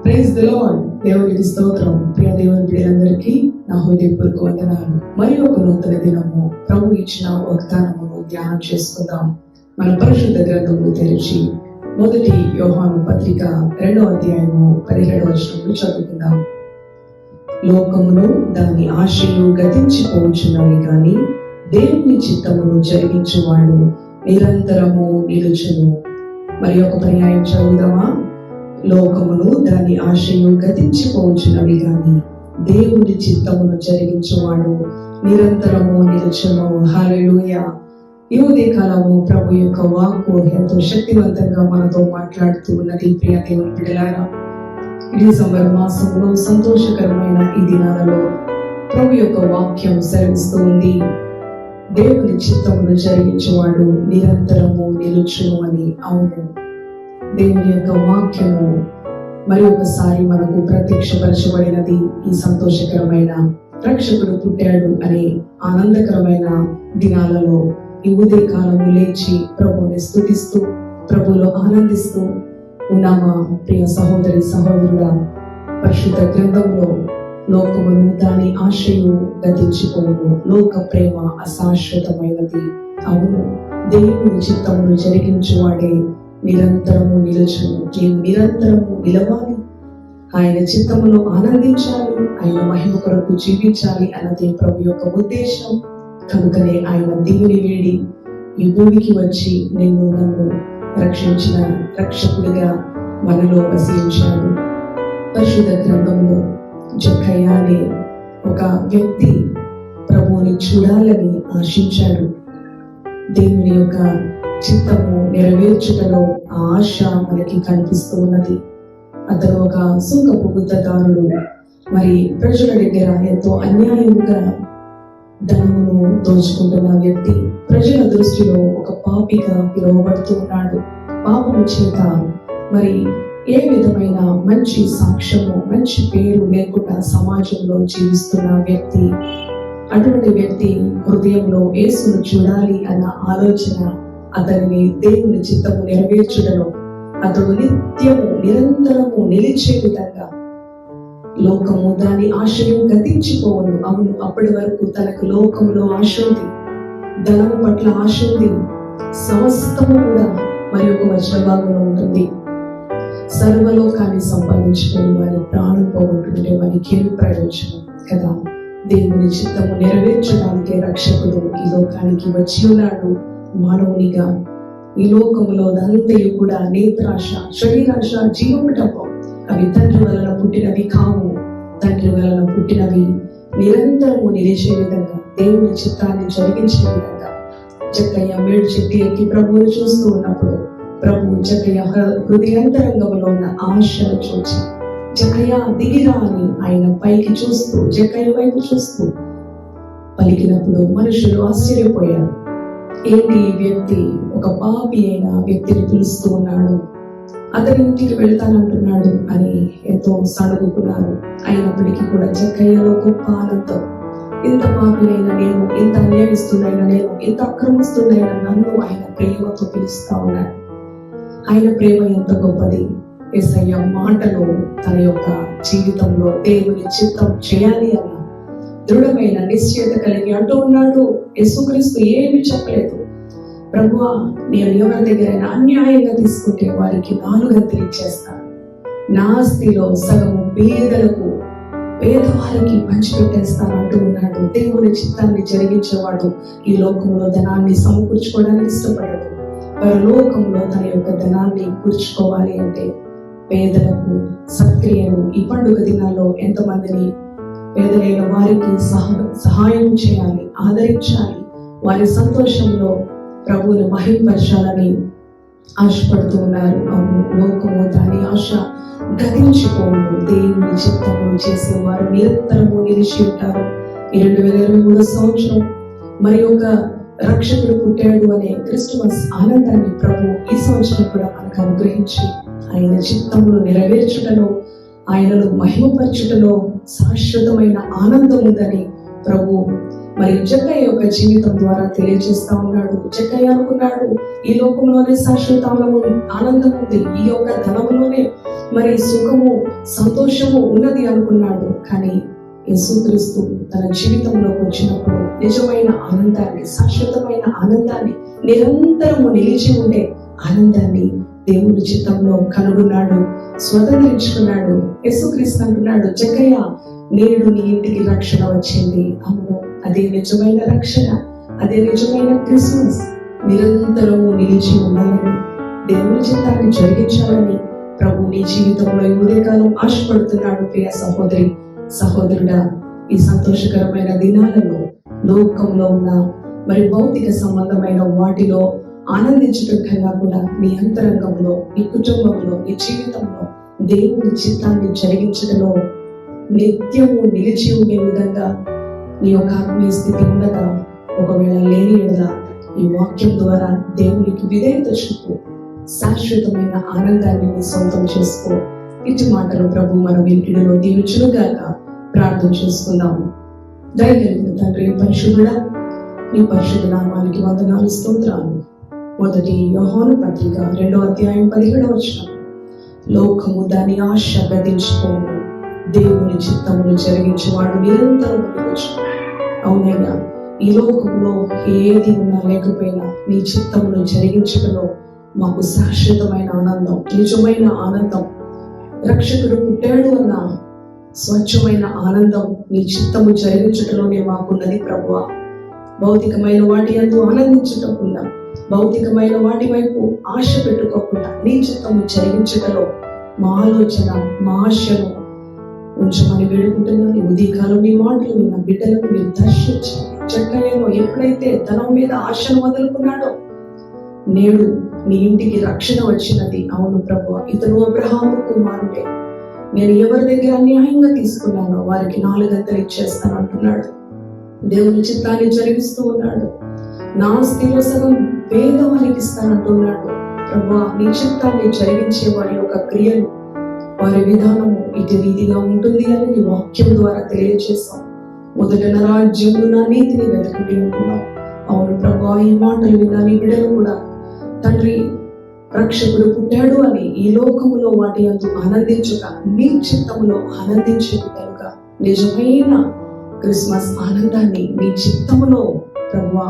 Praise the lord. దేవునికి స్తోత్రం. ప్రియ దేవుని బిడ్డలందరికీ నా హృదయపూర్వక వందనాలు. మరి ఒక నూతన దినము ప్రభు ఇచ్చిన వాగ్దానమును ధ్యానం చేసుకుందాం. మన పరిశుద్ధ గ్రంథములు తెరిచి మొదటి యోహాను పత్రిక 2వ అధ్యాయము 17వ వచనములు చదువుకుందాం. లోకమును దాని ఆశలు గతించిపోవచ్చున్నవి కానీ దేవుని చిత్తమును జరిగించువాడు నిరంతరము నిలుచును. మరి ఒక పర్యాయం చదువుదామా? లోకమును దాని ఆశలు గతించిపోవచ్చున్నవి కానీ దేవుని చిత్తమును జరిగించువాడు నిరంతరము నిలుచును. హల్లెలూయా. ఈ ఉదయ కాలము ప్రభు యొక్క వాక్కు ఎంతో శక్తివంతంగా మనతో మాట్లాడుతూ ఉన్నది. ప్రియ దేవుని బిడ్డలారా, డిసెంబర్ మాసంలో సంతోషకరమైన ఈ దినాలలో ప్రభు యొక్క వాక్యం సెలవిస్తూ ఉంది, దేవుని చిత్తమును జరిగించువాడు నిరంతరము నిలుచును అని. అవును, దేవుని యొక్క వాక్యము మరి ఒకసారి మనకు ప్రత్యక్షపరచబడినది. ఈ సంతోషకరమైన రక్షకుడు పుట్టాడు అనే ఆనందకరమైన దినాలలో ఈ ఉదయ కాలము లేచి ప్రభువుని స్తుతిస్తూ ప్రభువులో ఆనందిస్తూ ఉన్నామా? ప్రియ సహోదరి సహోదరుడా, పరిశుద్ధ గ్రంథంలో లోకమును దాని ఆశయు గతించిపోవును, లోక ప్రేమ అశాశ్వతమైనది. అవును, దేవుని చిత్తమును జరిగించువాడే నిరంతరము నిలుచును. నీవు నిరంతరము నిలవాలి, ఆయన చిత్తములో ఆనందించాలి, ఆయన మహిమ కొరకు జీవించాలి అన్నదే ప్రభు యొక్క ఉద్దేశం. కనుకనే ఆయన దేవుని వేడి ఈ భూమికి వచ్చి నన్ను రక్షించిన రక్షకుడిగా మనలో వసించాడు. పరిశుద్ధ గ్రంథంలో జక్కయ్య అనే ఒక వ్యక్తి ప్రభువుని చూడాలని ఆశించాడు. దేవుని యొక్క చిత్తము నెరవేర్చుటలో ఆ ఆశ మనకి కనిపిస్తూ ఉన్నది. అతను ఒక సుంకపు గుత్తదారుడు. మరి ప్రజల దగ్గర ఎంతో అన్యాయంగా ధనమును దోచుకుంటున్న వ్యక్తి ప్రజల దృష్టిలో ఒక పాపిగా పిలువబడుతూ ఉన్నాడు. పాపము చేత మరి ఏ విధమైన మంచి సాక్ష్యము, మంచి పేరు లేకుండా సమాజంలో జీవిస్తున్న వ్యక్తి. అటువంటి వ్యక్తి హృదయంలో యేసును చూడాలి అన్న ఆలోచన అతనిని దేవుని చిత్తము నెరవేర్చుటలో అతడు నిత్యము నిరంతరము నిలిచే విధంగా లోకము దాని ఆశలు గతించిపోవను. అవును, అప్పటి వరకు తనకు లోకములో ఆశ ఉంది, ధనము పట్ల ఆశ ఉంది, సమస్తము కూడా మరి ఒక వచన భాగంలో ఉంటుంది. సర్వలోకాన్ని సంపాదించుకుని వారి ప్రాణం పోగొట్టుకుంటే వారికి ఏమి ప్రయోజనం కదా? దేవుని చిత్తము నెరవేర్చడానికే రక్షకుడు ఈ లోకానికి వచ్చి ఉన్నాడు. మానవునిగా ఈ లోకములో అంతయు కూడా నేత్రాశ, శరీరాశ, జీవముటము అవి తండ్రి వలన పుట్టినవి కావు. తండ్రి వలన పుట్టినవి నిరంతరము నిలిచే విధంగా, దేవుని చిత్తాన్ని జరిగించే విధంగా జక్కయ్య మేడు చెట్టు ఎక్కి ప్రభువుని చూస్తూ ఉన్నప్పుడు ప్రభు జక్కయ్య హృదయాంతరంగంలో ఉన్న ఆశను చూచి జక్కయ్య దిగిరా అని ఆయన పైకి చూస్తూ జక్కయ్య వైపు చూస్తూ పలికినప్పుడు మనుషులు ఆశ్చర్యపోయారు. ఏంటి ఈ వ్యక్తి ఒక పాపి అయిన వ్యక్తిని పిలుస్తూ ఉన్నాడు, అతని ఇంటికి వెళ్తానంటున్నాడు అని ఎంతో సడుగుకున్నారు. అయినప్పటికీ కూడా జక్కయ్యలో గొప్ప ఆనందం. ఇంత పాపినైనా నేను, ఇంత అన్యాయస్తున్నైనా నేను, ఇంత అక్రమిస్తున్నైనా నన్ను ఆయన ప్రేమతో పిలుస్తా ఉన్నాడు. ఆయన ప్రేమ ఎంత గొప్పది! యేసయ్య మాటలో తన యొక్క జీవితంలో దేవుని చిత్తం చేయాలి అన్న దృఢమైన నిశ్చయత కలిగి అంటూ ఉన్నాడు. యేసుక్రీస్తు ఏమి చెప్పలేదు, ప్రభువా నేను ఎవరి దగ్గరైనా అన్యాయంగా తీసుకుంటే వారికి 4 గంటలు ఇచ్చేస్తాను, నా ఆస్తిలో సగము పేదవారికి పంచిపెట్టేస్తాను అంటూ ఉన్నాడు. దేవుని చిత్తాన్ని జరిగించేవాడు ఈ లోకంలో ధనాన్ని సమకూర్చుకోవడానికి ఇష్టపడడు. పరలోకంలో తన యొక్క ధనాన్ని కూర్చుకోవాలి అంటే పేదలకు, సత్క్రియలు ఈ పండుగ దినాల్లో ఎంతమందిని పేదలైన వారికి సహాయం చేయాలి, ఆదరించాలి, వారి సంతోషంలో ప్రభువుని మహింపరచాలని ఆశపడుతూ ఉన్నారు. లోకము దాని ఆశ గతించిపోను, దేవుని చిత్తమును చేసేవారు నిరంతరము నిలిచి ఉంటారు. 2023 సంవత్సరం మరి ఒక రక్షకుడు పుట్టాడు అనే క్రిస్టమస్ ఆనందాన్ని ప్రభు ఈ సంవత్సరం కూడా మనకు అనుగ్రహించి ఆయన చిత్తమును నెరవేర్చుటలో, ఆయనను మహిమపరచుటలో శాశ్వతమైన ఆనందం ఉందని ప్రభు మరి జక్కయ్య యొక్క జీవితం ద్వారా తెలియజేస్తా ఉన్నాడు. జక్కయ్య అనుకున్నాడు, ఈ లోకంలోనే శాశ్వత ఆనందం ఉంది, ఈ యొక్క ధనంలోనే మరి సుఖము సంతోషము ఉన్నది అనుకున్నాడు. కానీ యేసుక్రీస్తు తన జీవితంలోకి వచ్చినప్పుడు నిజమైన ఆనందాన్ని, శాశ్వతమైన ఆనందాన్ని, నిరంతరము నిలిచి ఉండే ఆనందాన్ని దేవుని చిత్తంలో కనుగొన్నాడు, స్వతంత్రించుకున్నాడు. యేసుక్రీస్తు అంటున్నాడు, జక్కయ్య నేడు నీ ఇంటికి రక్షణ వచ్చింది. అవును, అదే నిజమైన రక్షణ, అదే నిజమైన క్రిస్మస్. నిరంతరము నిలిచి ఉండాలని, దేవుని చిత్తాన్ని జరిగించాలని ప్రభు నీ జీవితంలో ఈ ఉదయకాలం ఆశపడుతున్నాడు. ప్రియ సహోదరి సహోదరుడా, ఈ సంతోషకరమైన దినాలలో లోకంలో ఉన్న మరి భౌతిక సంబంధమైన వాటిలో ఆనందించడం కన్నా కూడా నీ అంతరంగంలో, నీ కుటుంబంలో, నీ జీవితంలో దేవుని చిత్తాన్ని జరిగించడంలో నిత్యము నిలిచి ఉండే విధంగా నీ యొక్క ఆత్మీయ స్థితి ఉండగా, ఒకవేళ లేని ఎడల ఈ వాక్యం ద్వారా దేవునికి విధేయత చూపు, శాశ్వతమైన ఆనందాన్ని నీ సొంతం చేసుకో. ఇటు మాటలు ప్రభు మన వినికిడిలో దీవించునుగాక. ప్రార్థన చేసుకుందాము. దయగలిగిన తండ్రి, పరిశుద్ధుడా, నీ పరిశుద్ధ నామానికి వందనాలు, స్తోత్రాలు. మొదటి యోహాను పత్రిక 2వ అధ్యాయం 17వ వచనం, లోకము దాని ఆశ గతించుకోము, దేవుని చిత్తమును జరిగించేవాడు నిరంతరం ఉండవచ్చు. అవునైనా ఈ లోకంలో ఏది ఉన్నా లేకపోయినా నీ చిత్తమును జరిగించడంలో మాకు శాశ్వతమైన ఆనందం, నిజమైన ఆనందం, రక్షకుడు పుట్టాడు అన్న స్వచ్ఛమైన ఆనందం నీ చిత్తము జరిగించడంలోనే మాకున్నది ప్రభువా. భౌతికమైన వాటి యందు ఆనందించకుండా, భౌతికమైన వాటి వైపు ఆశ పెట్టుకోకుండా నీ చిత్తము జరిగించడంలో మా ఆలోచన, మా ఆశను ఉంచమని వేడుకుంటున్నాను. ఉదయకాలం నీ మాటలు విన్న బిడ్డలను మీరు దర్శించండి. జక్కయ్యలో ఎప్పుడైతే ధనం మీద ఆశను వదులుకున్నాడో నేడు నీ ఇంటికి రక్షణ వచ్చినది. అవును ప్రభువా, ఇతను అబ్రహాము కుమారుడే, నేను ఎవరి దగ్గర అన్యాయంగా తీసుకున్నానో వారికి 4 గంటలు ఇచ్చేస్తాను అంటున్నాడు. దేవుని చిత్తాన్ని జరిగిస్తూ ఉన్నాడు. నా ఆస్తిలో సగం పేదవారికి ఇస్తానంటున్నాడు. ప్రభువా, నీ చిత్తాన్ని జరిగించే వారి యొక్క క్రియలు, వారి విధానము ఇటు రీతిగా ఉంటుంది అని నీ వాక్యం ద్వారా తెలియజేస్తాం. మొదట నా రాజ్యము, నా నీతిని వెతుకుటి అంటున్నాం. అవును ప్రభువా, ఈ మాటలు విన్నా నీ బిడ్డలు కూడా తండ్రి రక్షకుడు పుట్టాడు అని ఈ లోకములో వాటి యందు ఆనందించుక, నీ చిత్తములో ఆనందించుకుంటారుక నిజమైన క్రిస్మస్ ఆనందాన్ని నీ చిత్తములో ప్రభువా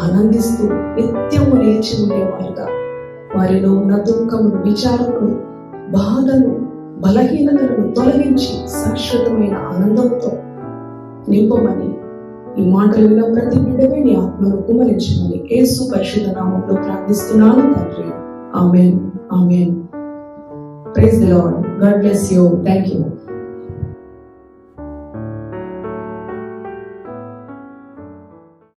ఆనందిస్తూ నిత్యము నిలిచి ఉండేవారుగా, వారిలో ఉన్న దుఃఖమును, విచారమును, బాధను, బలహీనతలను తొలగించి శాశ్వతమైన ఆనందంతో నింపమని ఈ మాటలు విన్న ప్రతి బిడ్డపై నీ ఆత్మను కుమరించమని యేసు పరిశుద్ధ నామములో ప్రార్థిస్తున్నాను తండ్రి. ఆమేన్, ఆమేన్. Praise the Lord. God bless you. Thank you.